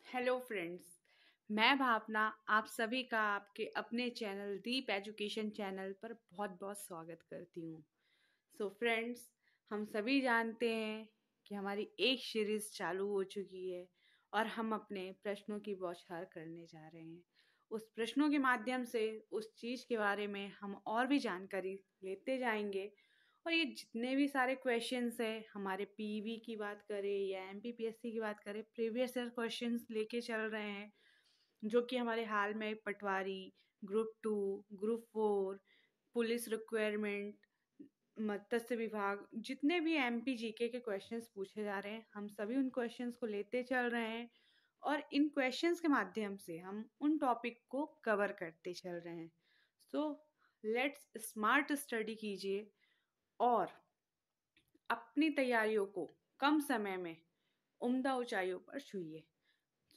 Hello friends. मैं भावना आप सभी का आपके अपने चैनल दीप एजुकेशन चैनल पर बहुत बहुत स्वागत करती हूँ। सो फ्रेंड्स, हम सभी जानते हैं कि हमारी एक सीरीज चालू हो चुकी है और हम अपने प्रश्नों की बौछार करने जा रहे हैं। उस प्रश्नों के माध्यम से उस चीज़ के बारे में हम और भी जानकारी लेते जाएंगे। और ये जितने भी सारे क्वेश्चंस हैं, हमारे पीवी की बात करें या एमपीपीएससी की बात करें, प्रीवियस ईयर क्वेश्चंस लेके चल रहे हैं, जो कि हमारे हाल में पटवारी, ग्रुप 2, ग्रुप 4, पुलिस रिक्वायरमेंट, मत्स्य विभाग, जितने भी एमपी जीके के क्वेश्चंस पूछे जा रहे हैं, हम सभी उन क्वेश्चंस को लेते चल रहे हैं और इन क्वेश्चंस के माध्यम से हम उन टॉपिक को कवर करते चल रहे हैं। सो लेट्स स्मार्ट स्टडी कीजिए और अपनी तैयारियों को कम समय में उम्दा ऊंचाइयों पर छूइए।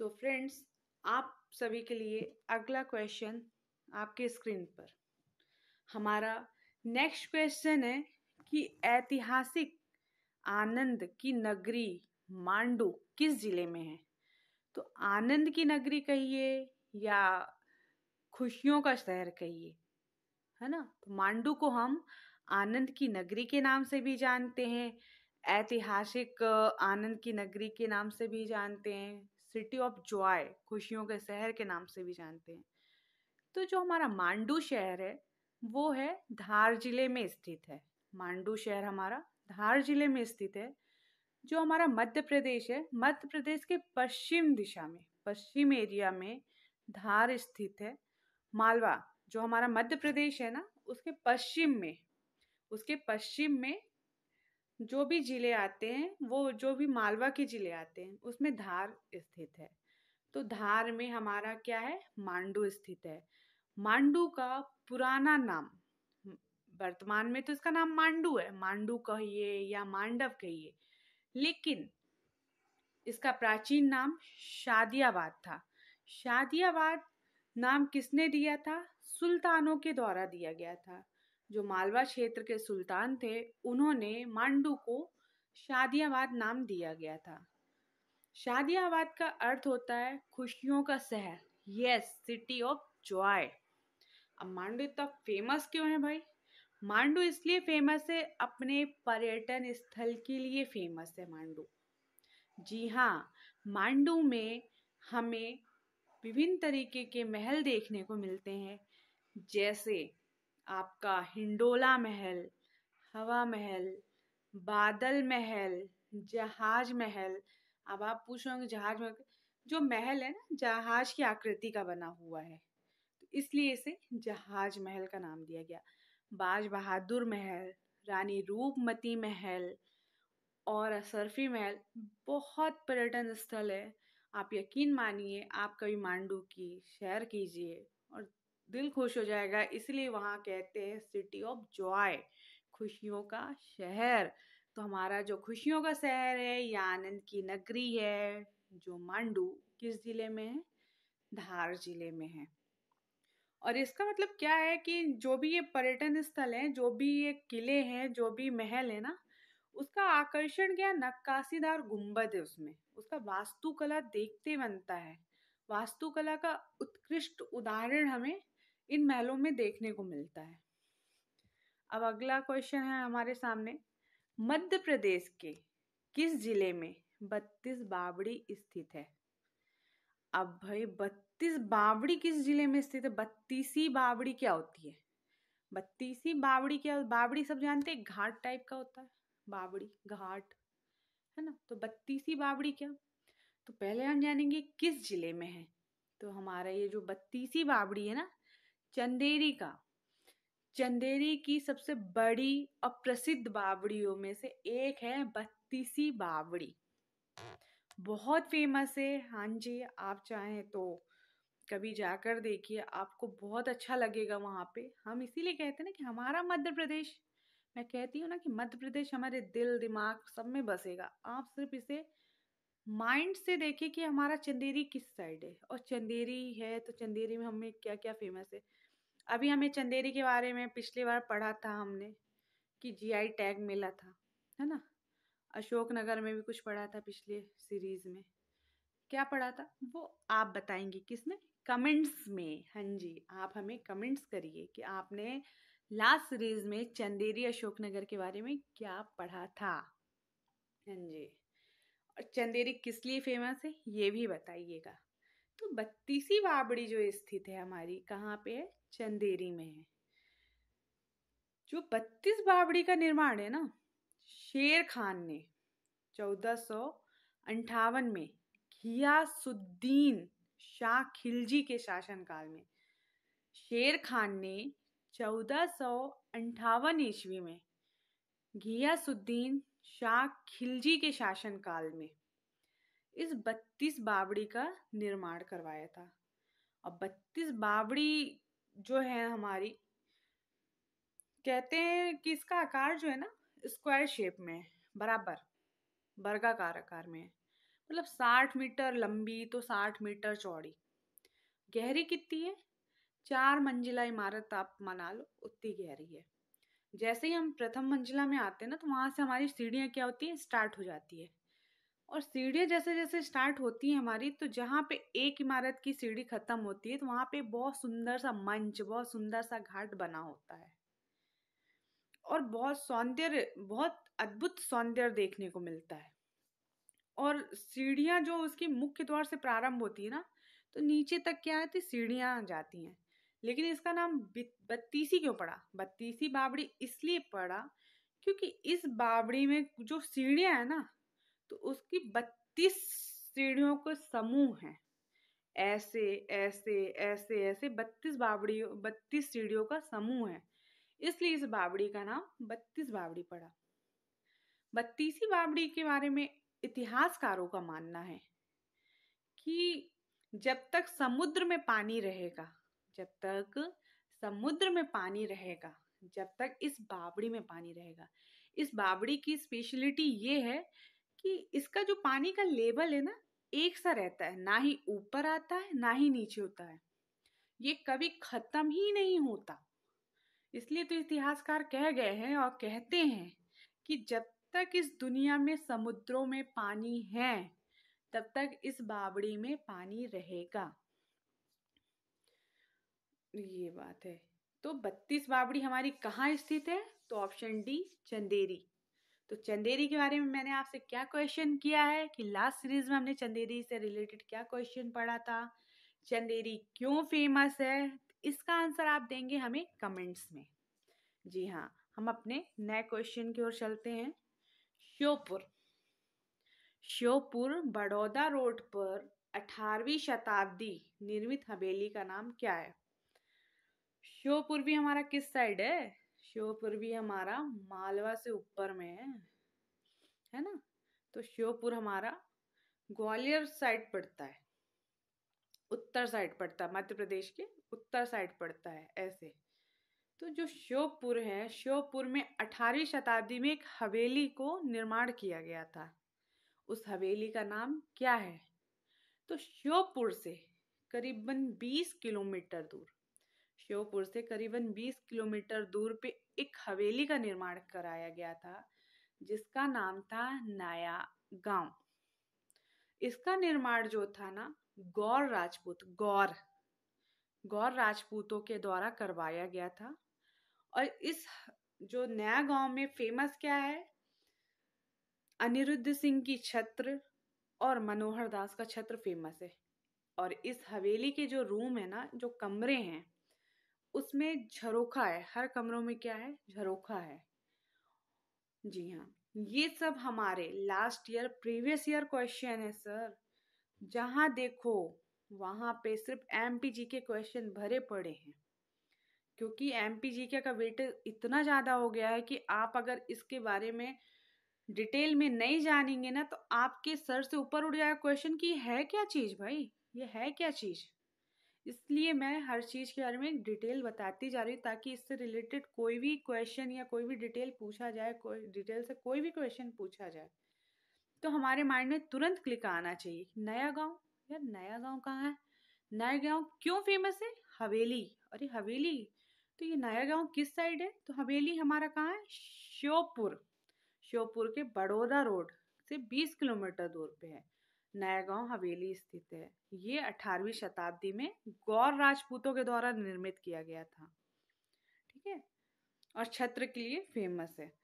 तो फ्रेंड्स, आप सभी के लिए अगला क्वेश्चन आपके स्क्रीन पर। हमारा नेक्स्ट क्वेश्चन है कि ऐतिहासिक आनंद की नगरी मांडू किस जिले में है। तो आनंद की नगरी कहिए या खुशियों का शहर कहिए, है ना। तो मांडू को हम आनंद की नगरी के नाम से भी जानते हैं, ऐतिहासिक आनंद की नगरी के नाम से भी जानते हैं, सिटी ऑफ जॉय खुशियों के शहर के नाम से भी जानते हैं। तो जो हमारा मांडू शहर है वो है धार जिले में स्थित है। मांडू शहर हमारा धार जिले में स्थित है। जो हमारा मध्य प्रदेश है, मध्य प्रदेश के पश्चिम दिशा में, पश्चिम एरिया में धार स्थित है। मालवा जो हमारा मध्य प्रदेश है ना, उसके पश्चिम में जो भी जिले आते हैं, वो जो भी मालवा के जिले आते हैं, उसमें धार स्थित है। तो धार में हमारा क्या है, मांडू स्थित है। मांडू का पुराना नाम, वर्तमान में तो इसका नाम मांडू है, मांडू कहिए या मांडव कहिए, लेकिन इसका प्राचीन नाम शादियाबाद था। शादियाबाद नाम किसने दिया था? सुल्तानों के द्वारा दिया गया था। जो मालवा क्षेत्र के सुल्तान थे, उन्होंने मांडू को शादियाबाद नाम दिया गया था। शादियाबाद का अर्थ होता है खुशियों का शहर, यस, सिटी ऑफ जॉय। अब मांडू इतना फेमस क्यों है भाई? मांडू इसलिए फेमस है, अपने पर्यटन स्थल के लिए फेमस है मांडू। जी हाँ, मांडू में हमें विभिन्न तरीके के महल देखने को मिलते हैं, जैसे आपका हिंडोला महल, हवा महल, बादल महल, जहाज महल। अब आप पूछ रहे होंगे जहाज महल, जो महल है ना, जहाज की आकृति का बना हुआ है, तो इसलिए इसे जहाज महल का नाम दिया गया। बाज बहादुर महल, रानी रूपमती महल और असरफी महल बहुत पर्यटन स्थल है। आप यकीन मानिए, आप कभी मांडू की सैर कीजिए और दिल खुश हो जाएगा। इसलिए वहाँ कहते हैं सिटी ऑफ जॉय, खुशियों का शहर। तो हमारा जो खुशियों का शहर है या आनंद की नगरी है, जो मांडू किस जिले में है? धार जिले में है। और इसका मतलब क्या है कि जो भी ये पर्यटन स्थल है, जो भी ये किले हैं, जो भी महल है ना, उसका आकर्षण क्या, नक्काशीदार गुंबद है उसमें, उसका वास्तुकला देखते बनता है। वास्तुकला का उत्कृष्ट उदाहरण हमें इन महलों में देखने को मिलता है। अब अगला क्वेश्चन है हमारे सामने, मध्य प्रदेश के किस जिले में 32 बावड़ी स्थित है? अब भाई 32 बावड़ी किस जिले में स्थित है? 32वीं बावड़ी क्या होती है? 32वीं बावड़ी क्या? बावड़ी सब जानते हैं, घाट टाइप का होता है, बावड़ी घाट, है ना। तो 32वीं बावड़ी क्या? तो पहले हम जानेंगे किस जिले में है। तो हमारा ये जो 32वीं बावड़ी है ना, चंदेरी का, चंदेरी की सबसे बड़ी और प्रसिद्ध बावड़ियों में से एक है 32वीं बावड़ी। बहुत फेमस है। हाँ जी, आप चाहें तो कभी जाकर देखिए, आपको बहुत अच्छा लगेगा वहाँ पे। हम इसीलिए कहते हैं ना कि हमारा मध्य प्रदेश, मैं कहती हूँ ना कि मध्य प्रदेश हमारे दिल दिमाग सब में बसेगा। आप सिर्फ इसे माइंड से देखिए कि हमारा चंदेरी किस साइड है, और चंदेरी है तो चंदेरी में हमें क्या क्या फेमस है। अभी हमें चंदेरी के बारे में पिछली बार पढ़ा था हमने कि जीआई टैग मिला था, है ना। अशोकनगर में भी कुछ पढ़ा था पिछले सीरीज में क्या पढ़ा था वो आप बताएंगे किसमें? कमेंट्स में। हाँ जी, आप हमें कमेंट्स करिए कि आपने लास्ट सीरीज में चंदेरी अशोकनगर के बारे में क्या पढ़ा था। हाँ जी, और चंदेरी किस लिए फेमस है ये भी बताइएगा। तो 32वीं बावड़ी जो स्थित है हमारी, कहाँ पे है? चंदेरी में है। जो 32 बावड़ी का निर्माण है ना, शेर खान ने 1458 में घियासुद्दीन शाह खिलजी के शासनकाल में, शेर खान ने 1458 ईस्वी में घियासुद्दीन शाह खिलजी के शासनकाल में इस 32 बावड़ी का निर्माण करवाया था। और 32 बावड़ी जो है हमारी, कहते हैं कि इसका आकार जो है ना स्क्वायर शेप में है, बराबर वर्गाकार आकार में है। मतलब 60 मीटर लंबी तो 60 मीटर चौड़ी। गहरी कितनी है? 4 मंजिला इमारत आप मना लो उतनी गहरी है। जैसे ही हम प्रथम मंजिला में आते हैं ना, तो वहां से हमारी सीढ़ियाँ क्या होती है? स्टार्ट हो जाती है। और सीढ़ियाँ जैसे जैसे स्टार्ट होती है हमारी, तो जहाँ पे एक इमारत की सीढ़ी खत्म होती है, तो वहां पे बहुत सुंदर सा मंच, बहुत सुंदर सा घाट बना होता है और बहुत अद्भुत सौंदर्य देखने को मिलता है। और सीढ़ियाँ जो उसकी मुख्य द्वार से प्रारंभ होती है ना, तो नीचे तक क्या आती सीढ़ियाँ जाती हैं। लेकिन इसका नाम 32 क्यों पड़ा? 32 बावड़ी इसलिए पड़ा क्योंकि इस बावड़ी में जो सीढ़ियाँ है ना, तो उसकी 32 सीढ़ियों का समूह है। ऐसे ऐसे ऐसे ऐसे 32 सीढ़ियों का समूह है, इसलिए इस बावड़ी का नाम 32 बावड़ी पड़ा। 32वीं बावड़ी के बारे में इतिहासकारों का मानना है कि जब तक समुद्र में पानी रहेगा, जब तक समुद्र में पानी रहेगा, जब तक इस बावड़ी में पानी रहेगा। इस बावड़ी की स्पेशलिटी ये है कि इसका जो पानी का लेवल है ना, एक सा रहता है, ना ही ऊपर आता है ना ही नीचे होता है। ये कभी खत्म ही नहीं होता। इसलिए तो इतिहासकार कह गए हैं और कहते हैं कि जब तक इस दुनिया में समुद्रों में पानी है, तब तक इस बावड़ी में पानी रहेगा। ये बात है। तो 32 बावड़ी हमारी कहाँ स्थित है? तो ऑप्शन डी, चंदेरी। तो चंदेरी के बारे में मैंने आपसे क्या क्वेश्चन किया है कि लास्ट सीरीज में हमने चंदेरी से रिलेटेड क्या क्वेश्चन पढ़ा था, चंदेरी क्यों फेमस है? इसका आंसर आप देंगे हमें कमेंट्स में। जी हाँ, हम अपने नए क्वेश्चन की ओर चलते हैं। श्योपुर। श्योपुर बड़ौदा रोड पर 18वीं शताब्दी निर्मित हवेली का नाम क्या है? श्योपुर भी हमारा किस साइड है? श्योपुर भी हमारा मालवा से ऊपर में है ना? तो श्योपुर हमारा ग्वालियर साइड पड़ता है, उत्तर साइड पड़ता है, मध्य प्रदेश के उत्तर साइड पड़ता है ऐसे। तो जो श्योपुर है, श्योपुर में 18वीं शताब्दी में एक हवेली को निर्माण किया गया था। उस हवेली का नाम क्या है? तो श्योपुर से करीबन 20 किलोमीटर दूर, श्योपुर से करीबन 20 किलोमीटर दूर पे एक हवेली का निर्माण कराया गया था, जिसका नाम था नया गांव। इसका निर्माण जो था ना, गौर राजपूतों के द्वारा करवाया गया था। और इस जो नया गांव में फेमस क्या है? अनिरुद्ध सिंह की छत्र और मनोहर दास का छत्र फेमस है। और इस हवेली के जो रूम है ना, जो कमरे हैं, उसमें झरोखा है। हर कमरों में क्या है? झरोखा है। जी हाँ, ये सब हमारे last year previous year question है सर। जहां देखो वहां पे सिर्फ एमपीजी के क्वेश्चन भरे पड़े हैं, क्योंकि एमपीजी का वेट इतना ज़्यादा हो गया है कि आप अगर इसके बारे में डिटेल में नहीं जानेंगे ना, तो आपके सर से ऊपर उड़ जाएगा क्वेश्चन कि है क्या चीज़ भाई, ये है क्या चीज़। इसलिए मैं हर चीज़ के बारे में डिटेल बताती जा रही हूँ, ताकि इससे रिलेटेड कोई भी क्वेश्चन या कोई भी डिटेल पूछा जाए, कोई डिटेल से कोई भी क्वेश्चन पूछा जाए, तो हमारे माइंड में तुरंत क्लिक आना चाहिए। नया गांव, यार नया गांव कहाँ है? नया गांव क्यों फेमस है? हवेली। अरे हवेली, तो ये नया गांव किस साइड है? तो हवेली हमारा कहाँ है? श्योपुर। श्योपुर के बड़ौदा रोड से 20 किलोमीटर दूर पे है। नया गांव हवेली स्थित है। ये 18वीं शताब्दी में गौर राजपूतों के द्वारा निर्मित किया गया था। ठीक है, और छत्र के लिए फेमस है।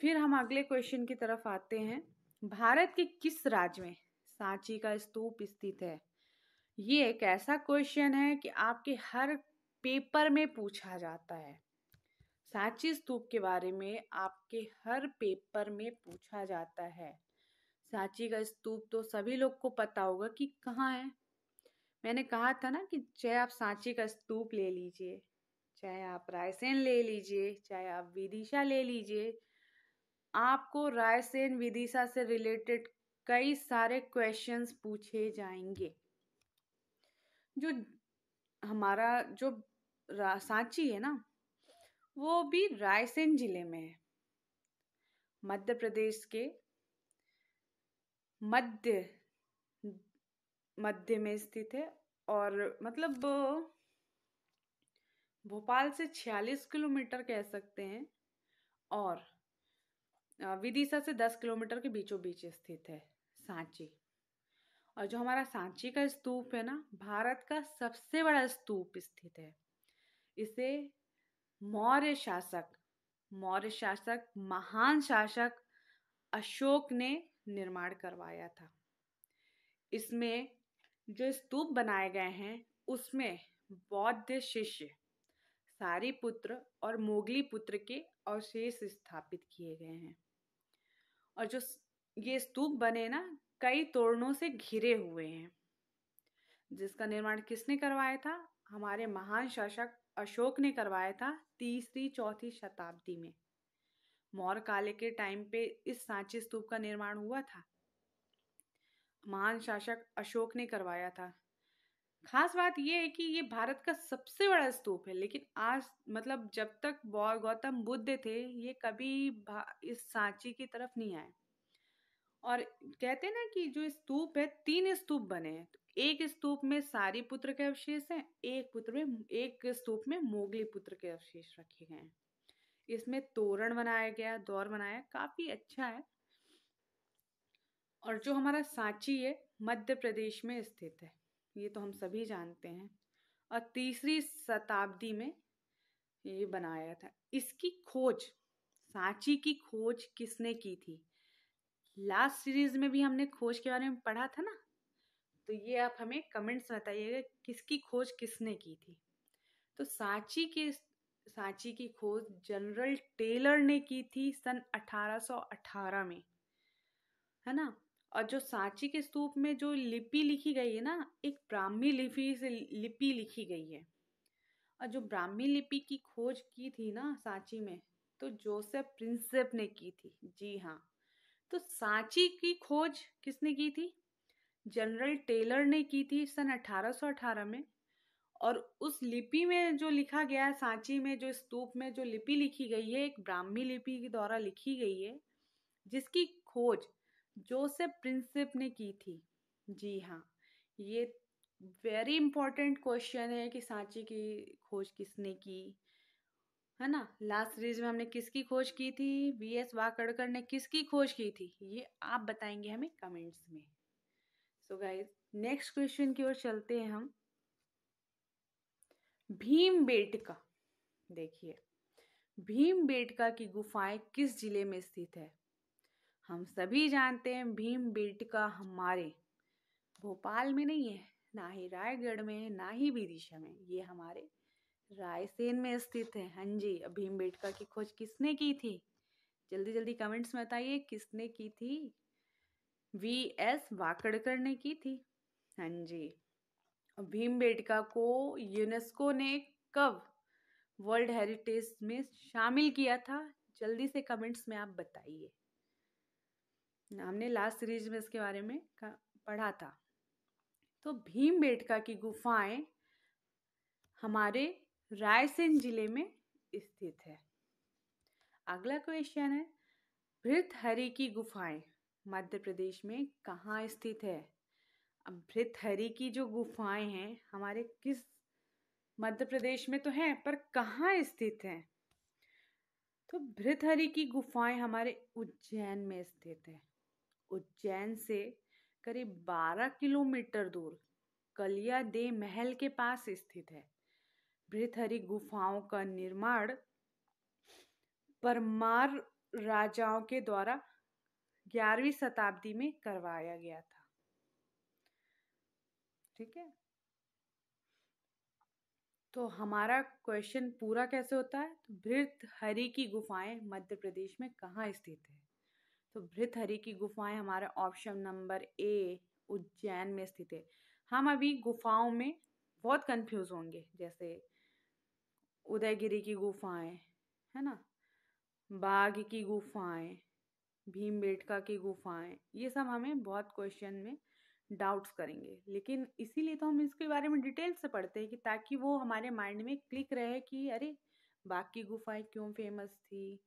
फिर हम अगले क्वेश्चन की तरफ आते हैं। भारत के किस राज्य में सांची का स्तूप स्थित है? ये एक ऐसा क्वेश्चन है कि आपके हर पेपर में पूछा जाता है। सांची स्तूप के बारे में आपके हर पेपर में पूछा जाता है। सांची का स्तूप तो सभी लोग को पता होगा कि कहाँ है। मैंने कहा था ना कि चाहे आप सांची का स्तूप ले लीजिए, चाहे आप रायसेन ले लीजिए, चाहे आप विदिशा ले लीजिए, आपको रायसेन विदिशा से रिलेटेड कई सारे क्वेश्चंस पूछे जाएंगे। जो हमारा जो सांची है ना, वो भी रायसेन जिले में है, मध्य प्रदेश के मध्य में स्थित है। और मतलब भोपाल से 46 किलोमीटर कह सकते हैं, और विदिशा से 10 किलोमीटर के बीचों बीच स्थित है सांची। और जो हमारा सांची का स्तूप है ना, भारत का सबसे बड़ा स्तूप स्थित है। इसे मौर्य शासक महान शासक अशोक ने निर्माण करवाया था। इसमें जो स्तूप बनाए गए हैं उसमें बौद्ध शिष्य सारिपुत्र और मोगली पुत्र के अवशेष स्थापित किए गए हैं। और जो ये स्तूप बने ना, कई तोरणों से घिरे हुए हैं, जिसका निर्माण किसने करवाया था? हमारे महान शासक अशोक ने करवाया था 3री-4थी शताब्दी में। मौर्य काल के टाइम पे इस सांची स्तूप का निर्माण हुआ था, महान शासक अशोक ने करवाया था। खास बात यह है कि ये भारत का सबसे बड़ा स्तूप है, लेकिन आज मतलब जब तक गौतम बुद्ध थे ये कभी इस सांची की तरफ नहीं आए। और कहते हैं ना कि जो स्तूप है, 3 स्तूप बने हैं। तो एक स्तूप में सारिपुत्र के अवशेष हैं, एक स्तूप में मोगली पुत्र के अवशेष रखे गए हैं। इसमें तोरण बनाया गया, दौर बनाया, काफी अच्छा है। और जो हमारा सांची है मध्य प्रदेश में स्थित है, ये तो हम सभी जानते हैं। और 3री शताब्दी में ये बनाया था। इसकी खोज, सांची की खोज किसने की थी? लास्ट सीरीज में भी हमने खोज के बारे में पढ़ा था ना, तो ये आप हमें कमेंट्स बताइएगा किसकी खोज किसने की थी। तो सांची की खोज जनरल टेलर ने की थी सन 1818 में, है ना। और जो सांची के स्तूप में जो लिपि लिखी गई है ना, एक ब्राह्मी लिपि से लिपि लिखी गई है। और जो ब्राह्मी लिपि की खोज की थी ना सांची में, तो जोसेफ प्रिंसेप ने की थी। जी हाँ, तो सांची की खोज किसने की थी? जनरल टेलर ने की थी सन 1818 में। और उस लिपि में जो लिखा गया है, सांची में जो स्तूप में जो लिपि लिखी गई है, एक ब्राह्मी लिपि के द्वारा लिखी गई है, जिसकी खोज जोसेफ प्रिंसेप ने की थी। जी हाँ, ये वेरी इंपॉर्टेंट क्वेश्चन है कि सांची की खोज किसने की, है ना। लास्ट सीरीज में हमने किसकी खोज की थी? वीएस वाकड़कर ने किसकी खोज की थी? ये आप बताएंगे हमें कमेंट्स में। सो गाइस, नेक्स्ट क्वेश्चन की ओर चलते हैं हम। भीमबेटका, देखिए भीमबेटका की गुफाएं किस जिले में स्थित है? हम सभी जानते हैं भीमबेटका हमारे भोपाल में नहीं है, ना ही रायगढ़ में, ना ही विदिशा में, ये हमारे रायसेन में स्थित है। हाँ जी, भीमबेटका की खोज किसने की थी? जल्दी जल्दी कमेंट्स में बताइए किसने की थी? वीएस वाकड़कर ने की थी। हाँ जी। भीमबेटका को यूनेस्को ने कब वर्ल्ड हेरिटेज में शामिल किया था? जल्दी से कमेंट्स में आप बताइए। हमने लास्ट सीरीज में इसके बारे में पढ़ा था। तो भीमबेटका की गुफाएं हमारे रायसेन जिले में स्थित है। अगला क्वेश्चन है, भृतहरि की गुफाएं मध्य प्रदेश में कहाँ स्थित है? अब भृतहरि की जो गुफाएं हैं हमारे किस मध्य प्रदेश में तो हैं, पर कहाँ स्थित हैं? तो भृतहरि की गुफाएं हमारे उज्जैन में स्थित है। उज्जैन से करीब 12 किलोमीटर दूर कलिया दे महल के पास स्थित है। भृतहरि गुफाओं का निर्माण परमार राजाओं के द्वारा 11वीं शताब्दी में करवाया गया था। ठीक है, तो हमारा क्वेश्चन पूरा कैसे होता है? तो भृतहरि की गुफाएं मध्य प्रदेश में कहाँ स्थित है? तो भृतहरि की गुफाएं हमारा ऑप्शन नंबर ए उज्जैन में स्थित है। हम अभी गुफाओं में बहुत कंफ्यूज होंगे, जैसे उदयगिरी की गुफाएं, है ना, बाघ की गुफाएं, भीमबेटका की गुफाएं, ये सब हमें बहुत क्वेश्चन में डाउट्स करेंगे। लेकिन इसीलिए तो हम इसके बारे में डिटेल से पढ़ते हैं कि ताकि वो हमारे माइंड में क्लिक रहे कि अरे बाघ की गुफाएं क्यों फेमस थी,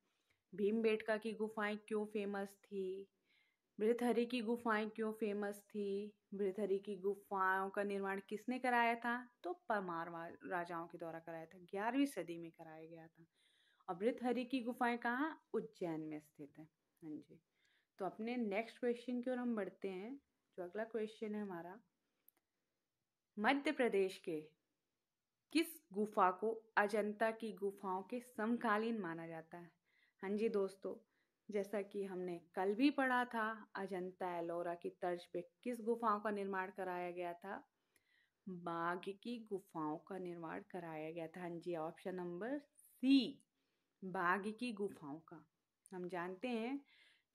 भीमबेटका की गुफाएं क्यों फेमस थी, भृतहरि की गुफाएं क्यों फेमस थी, भृतहरि की गुफाओं का निर्माण किसने कराया था? तो परमार राजाओं के द्वारा कराया था, 11वीं सदी में कराया गया था। और भृतहरि की गुफाएं कहाँ? उज्जैन में स्थित है। हाँ जी, तो अपने नेक्स्ट क्वेश्चन की ओर हम बढ़ते हैं। जो अगला क्वेश्चन है हमारा, मध्य प्रदेश के किस गुफा को अजंता की गुफाओं के समकालीन माना जाता है? हाँ जी दोस्तों, जैसा कि हमने कल भी पढ़ा था, अजंता एलोरा की तर्ज पे किस गुफाओं का निर्माण कराया गया था? बाघ की गुफाओं का निर्माण कराया गया था। हाँ जी, ऑप्शन नंबर सी, बाघ की गुफाओं का। हम जानते हैं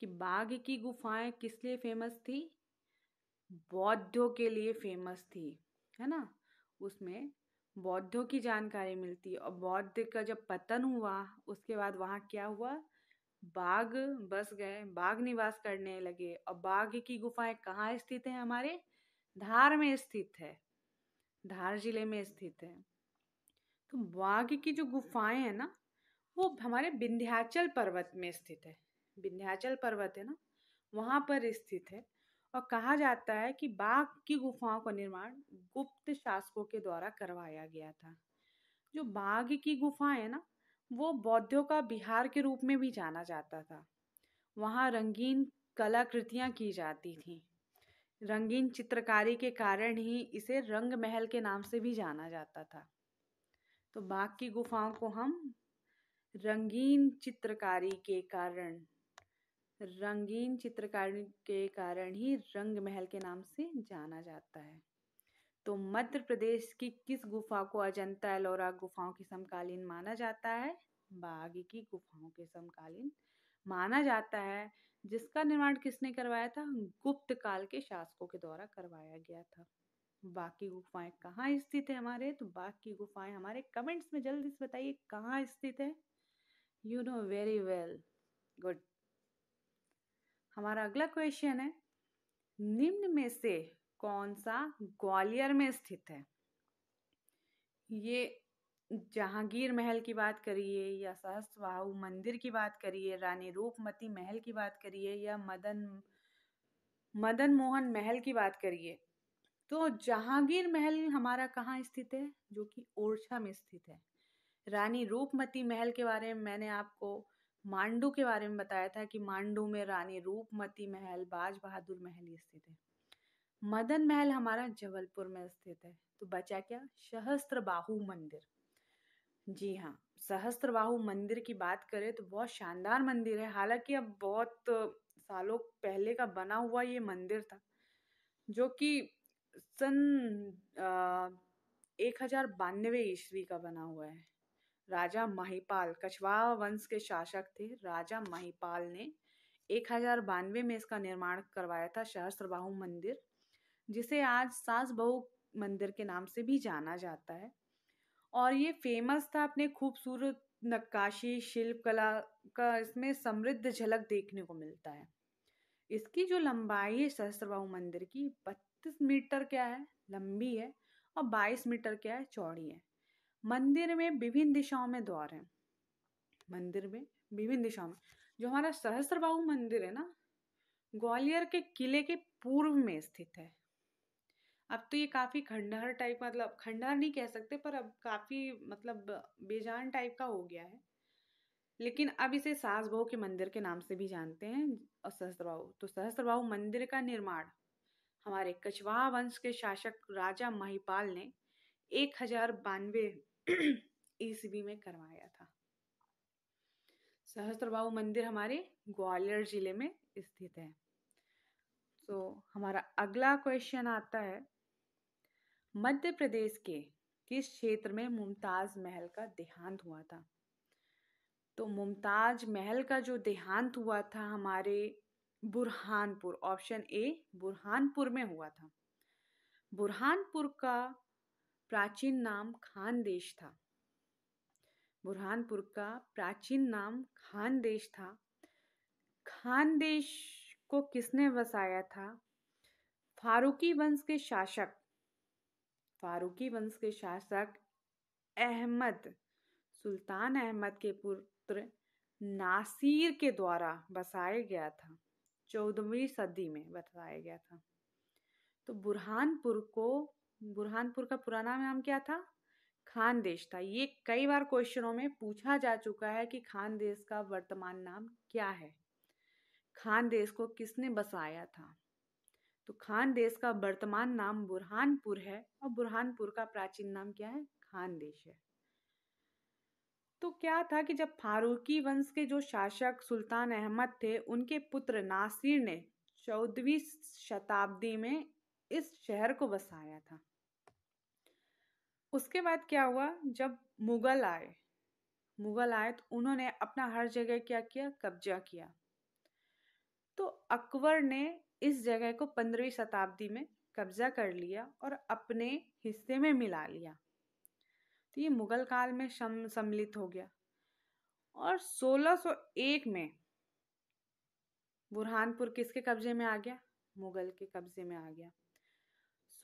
कि बाघ की गुफाएं किस लिए फेमस थी? बौद्धों के लिए फेमस थी, है ना। उसमें बौद्धों की जानकारी मिलती है, और बौद्ध का जब पतन हुआ उसके बाद वहाँ क्या हुआ? बाघ बस गए, बाघ निवास करने लगे। और बाघ की गुफाएं कहाँ स्थित है? हमारे धार में स्थित है, धार जिले में स्थित है। तो बाघ की जो गुफाएं है ना, वो हमारे विंध्याचल पर्वत में स्थित है। विंध्याचल पर्वत है ना, वहां पर स्थित है। और कहा जाता है कि बाघ की गुफाओं का निर्माण गुप्त शासकों के द्वारा करवाया गया था। जो बाघ की गुफाएं है ना, वो बौद्धों का बिहार के रूप में भी जाना जाता था। वहाँ रंगीन कलाकृतियां की जाती थी। रंगीन चित्रकारी के कारण ही इसे रंग महल के नाम से भी जाना जाता था। तो बाघ की गुफाओं को हम रंगीन चित्रकारी के कारण, रंगीन चित्रकारी के कारण ही रंग महल के नाम से जाना जाता है। तो मध्य प्रदेश की किस गुफा को अजंता एलोरा गुफाओं की समकालीन माना जाता है? बाघ की गुफाओं के समकालीन माना जाता है, जिसका निर्माण किसने करवाया था? गुप्त काल के शासकों के द्वारा करवाया गया था। बाघ की गुफाएं कहाँ स्थित है हमारे? तो बाघ की गुफाएं हमारे कमेंट्स में जल्दी से बताइए कहाँ स्थित है। You know very well, good. हमारा अगला क्वेश्चन है, निम्न में से कौन सा ग्वालियर में स्थित है? ये जहांगीर महल की बात करिए, या सहस्त्रबाहु मंदिर की बात करिए, रानी रूपमती महल की बात करिए, या मदन मोहन महल की बात करिए। तो जहांगीर महल हमारा कहाँ स्थित है? जो कि ओरछा में स्थित है। रानी रूपमती महल के बारे में मैंने आपको मांडू के बारे में बताया था कि मांडू में रानी रूपमती महल, बाज बहादुर महल स्थित है। मदन महल हमारा जबलपुर में स्थित है। तो बचा क्या? सहस्त्रबाहु मंदिर। जी हाँ, सहस्त्रबाहु मंदिर की बात करें तो बहुत शानदार मंदिर है। हालांकि अब बहुत सालों पहले का बना हुआ ये मंदिर था, जो कि सन 1092 ईस्वी का बना हुआ है। राजा महिपाल, कछवाहा वंश के शासक थे, राजा महिपाल ने 1092 में इसका निर्माण करवाया था, सहस्त्रबाहु मंदिर, जिसे आज सास बहू मंदिर के नाम से भी जाना जाता है। और ये फेमस था अपने खूबसूरत नक्काशी शिल्प कला का, इसमें समृद्ध झलक देखने को मिलता है। इसकी जो लंबाई है सहस्त्रबाहु मंदिर की, 32 मीटर क्या है लंबी है, और 22 मीटर क्या है चौड़ी है। मंदिर में विभिन्न दिशाओं में द्वार हैं। मंदिर में विभिन्न दिशाओं में, जो हमारा सहस्त्रबाहु मंदिर है ना, ग्वालियर के किले के पूर्व में स्थित है। अब तो ये काफी खंडहर टाइप, मतलब खंडहर नहीं कह सकते, पर अब काफी मतलब बेजान टाइप का हो गया है। लेकिन अब इसे सास बहू के मंदिर के नाम से भी जानते हैं। और सहस्त्रबाहु, तो सहस्त्रबाहु मंदिर का निर्माण हमारे कछवाहा वंश के शासक राजा महिपाल ने 1092 ईस्वी में करवाया था। सहस्त्रबाहु मंदिर हमारे ग्वालियर जिले में स्थित है। तो हमारा अगला क्वेश्चन आता है, मध्य प्रदेश के किस क्षेत्र में मुमताज महल का देहांत हुआ था? तो मुमताज महल का जो देहांत हुआ था हमारे बुरहानपुर, ऑप्शन ए बुरहानपुर में हुआ था। बुरहानपुर का प्राचीन नाम खानदेश था। बुरहानपुर का प्राचीन नाम खानदेश था। खानदेश को किसने बसाया था? फारूकी वंश के शासक अहमद, सुल्तान अहमद के पुत्र नासिर के द्वारा बसाया गया था। 14वीं सदी में बसाया गया था। तो बुरहानपुर का पुराना नाम क्या था? खानदेश था। ये कई बार क्वेश्चनों में पूछा जा चुका है कि खानदेश का वर्तमान नाम क्या है, खानदेश को किसने बसाया था। तो खानदेश का वर्तमान नाम बुरहानपुर है और बुरहानपुर का प्राचीन नाम क्या है? खानदेश है। तो क्या था कि जब फारूकी वंश के जो शासक सुल्तान अहमद थे, उनके पुत्र नासिर ने 14वीं शताब्दी में इस शहर को बसाया था। उसके बाद क्या हुआ, जब मुगल आए तो उन्होंने अपना हर जगह क्या किया? कब्जा किया। तो अकबर ने इस जगह को 15वीं शताब्दी में कब्जा कर लिया और अपने हिस्से में मिला लिया। तो ये मुगल काल में सम्मिलित हो गया। और 1601 में बुरहानपुर किसके कब्जे में आ गया? मुगल के कब्जे में आ गया।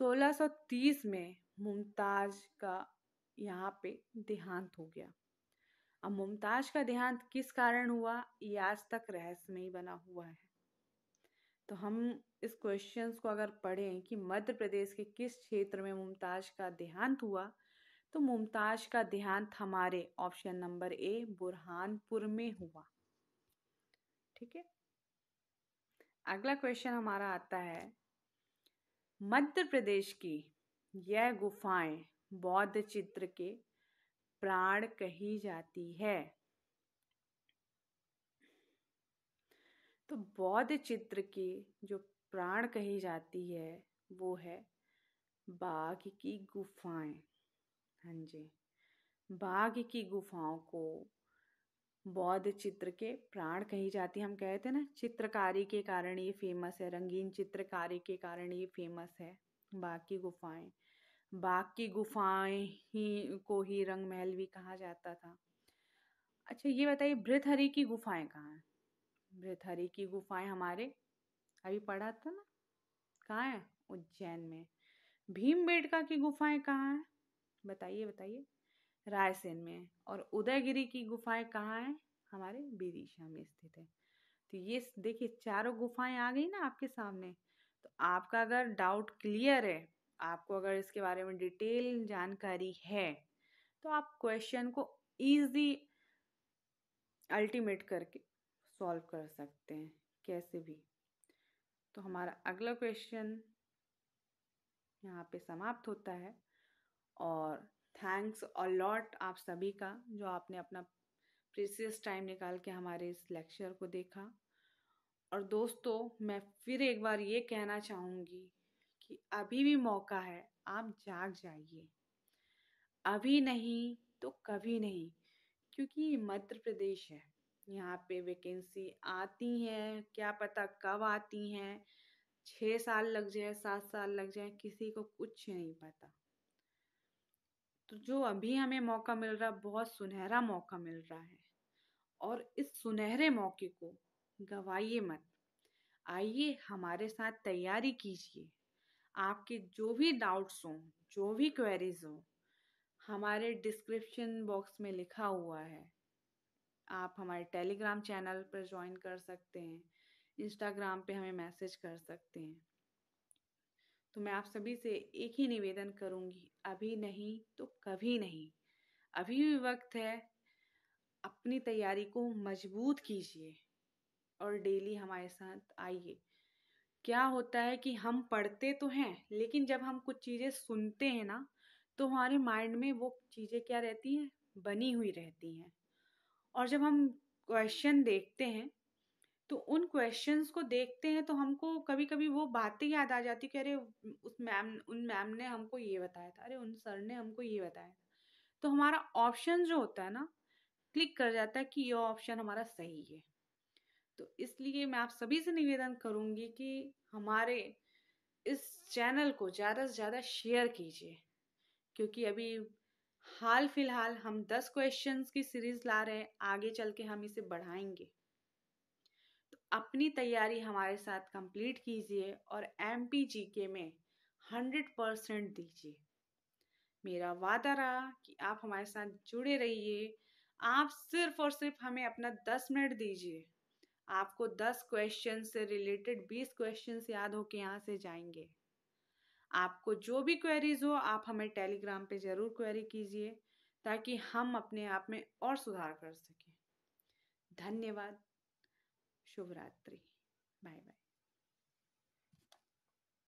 1630 में मुमताज का यहाँ पे देहांत हो गया। अब मुमताज का देहांत किस कारण हुआ, ये आज तक रहस्यमयी बना हुआ है। तो हम इस क्वेश्चंस को अगर पढ़ें कि मध्य प्रदेश के किस क्षेत्र में मुमताज का देहांत हुआ, तो मुमताज का देहांत हमारे ऑप्शन नंबर ए बुरहानपुर में हुआ। ठीक है। अगला क्वेश्चन हमारा आता है, मध्य प्रदेश की यह गुफाएं बौद्ध चित्र के प्राण कही जाती है। तो बौद्ध चित्र की जो प्राण कही जाती है वो है बाघ की गुफाएं। हाँ जी, बाघ की गुफाओं को बौद्ध चित्र के प्राण कही जाती है। हम कहते हैं ना, चित्रकारी के कारण ये फेमस है, रंगीन चित्रकारी के कारण ये फेमस है। बाघ की गुफाएं ही रंग महल भी कहा जाता था। अच्छा ये बताइए, भृतहरि की गुफाएं कहाँ हैं? भृतहरि की गुफाएं हमारे अभी पढ़ा था ना, कहाँ है? उज्जैन में। भीमबेटका की गुफाएं कहाँ हैं? बताइए। रायसेन में। और उदयगिरी की गुफाएं कहाँ हैं? हमारे विदिशा में स्थित है। तो ये देखिए, चारों गुफाएं आ गई ना आपके सामने। तो आपका अगर डाउट क्लियर है, आपको अगर इसके बारे में डिटेल जानकारी है, तो आप क्वेश्चन को इजी अल्टीमेट करके सॉल्व कर सकते हैं कैसे भी। तो हमारा अगला क्वेश्चन यहाँ पे समाप्त होता है। और थैंक्स अ लॉट आप सभी का, जो आपने अपना प्रीशियस टाइम निकाल के हमारे इस लेक्चर को देखा। और दोस्तों, मैं फिर एक बार ये कहना चाहूँगी कि अभी भी मौका है, आप जाग जाइए। अभी नहीं तो कभी नहीं, क्योंकि ये मध्य प्रदेश है, यहाँ पे वैकेंसी आती हैं, क्या पता कब आती हैं, 6 साल लग जाए, 7 साल लग जाए, किसी को कुछ नहीं पता। तो जो अभी हमें मौका मिल रहा, बहुत सुनहरा मौका मिल रहा है, और इस सुनहरे मौके को गवाइए मत। आइए हमारे साथ तैयारी कीजिए। आपके जो भी डाउट्स हों, जो भी क्वेरीज हों, हमारे डिस्क्रिप्शन बॉक्स में लिखा हुआ है। आप हमारे टेलीग्राम चैनल पर ज्वाइन कर सकते हैं, इंस्टाग्राम पे हमें मैसेज कर सकते हैं। तो मैं आप सभी से एक ही निवेदन करूँगी, अभी नहीं तो कभी नहीं, अभी भी वक्त है। अपनी तैयारी को मजबूत कीजिए और डेली हमारे साथ आइए। क्या होता है कि हम पढ़ते तो हैं, लेकिन जब हम कुछ चीज़ें सुनते हैं ना, तो हमारे माइंड में वो चीज़ें क्या रहती हैं, बनी हुई रहती हैं। और जब हम क्वेश्चन देखते हैं, तो उन क्वेश्चंस को देखते हैं तो हमको कभी-कभी वो बातें याद आ जाती कि अरे उस मैम उन मैम ने हमको ये बताया था, अरे उन सर ने हमको ये बताया था। तो हमारा ऑप्शन जो होता है ना, क्लिक कर जाता है कि ये ऑप्शन हमारा सही है। तो इसलिए मैं आप सभी से निवेदन करूँगी कि हमारे इस चैनल को ज़्यादा से ज़्यादा शेयर कीजिए, क्योंकि अभी हाल फिलहाल हम 10 क्वेश्चंस की सीरीज ला रहे हैं, आगे चल के हम इसे बढ़ाएंगे। तो अपनी तैयारी हमारे साथ कंप्लीट कीजिए और एमपी जीके में 100% दीजिए। मेरा वादा रहा कि आप हमारे साथ जुड़े रहिए। आप सिर्फ और सिर्फ हमें अपना 10 मिनट दीजिए। आपको 10 क्वेश्चन से रिलेटेड 20 क्वेश्चंस याद होके यहाँ से जाएंगे। आपको जो भी क्वेरीज हो आप हमें टेलीग्राम पे ज़रूर क्वेरी कीजिए, ताकि हम अपने आप में और सुधार कर सकें। धन्यवाद। शुभ रात्रि। Bye bye.